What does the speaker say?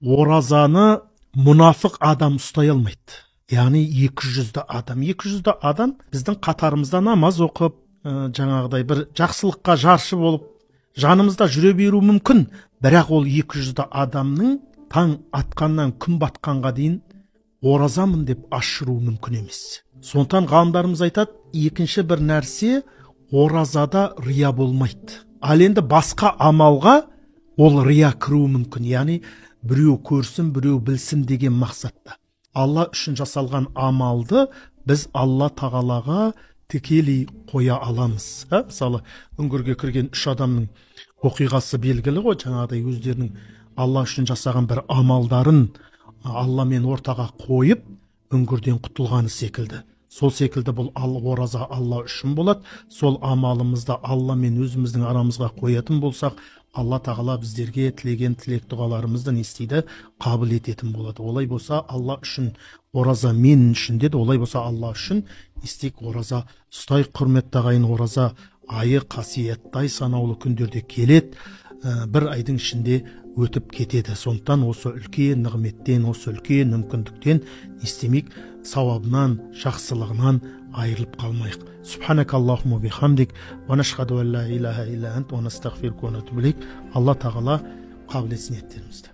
оразаны мұнафық адам ұстай алмайды. Яғни 200-ді адам. 200-ді адам біздің қатарымызда намаз оқып, жаңағыдай бір жақсылыққа жаршы болып, жанымызда жүре беру мүмкін. Бірақ ол 200-ді адамның таң атқаннан күн батқанға дейін оразамын деп ашыру мүмкін емес. Сондықтан ғалымдарымыз айтады, екінші бір нәрсе, оразада рия болмайды. Ал енді басқа амалға ол рия кіруі мүмкін. Яғни біреу көрсін, біреу білсін деген мақсатта. Алла үшін жасалған амалды біз Алла тағалаға тікелей қоя аламыз. Мысалы, үңгірге кірген 3 адамның оқиғасы белгілі ғой, жаңағыдай өздерінің Алла үшін жасаған бір амалдарын Алламен ортаға қойып, үңгірден құтылғаны секілді. Сол секілді бұл ораза Алла үшін болады. Сол амалымызды Алламен өзіміздің арамызға қоятын болсақ, Алла тағала біздерге тілеген тілек дұғаларымызды не істейді? Қабыл ететін болады. Олай болса, Алла үшін ораза мен үшін деді. Олай болса, Алла үшін істейік ораза ұстайық. Құрметті ағайын, ораза айы қасиетті санаулы күндерде келеді. Бір айдың ішінде өтіп кетеді. Сондықтан осы үлкен нығметтен, осы үлкен мүмкіндіктен істемейік, сауабынан, жақсылығынан айырылып қалмайық. Субханак Аллахумма бихамдик, ва нашхаду ан ла илаха илля ант, ва настағфирука ва натубу илейк. Алла тағала қабыл етсін ниеттерімізді.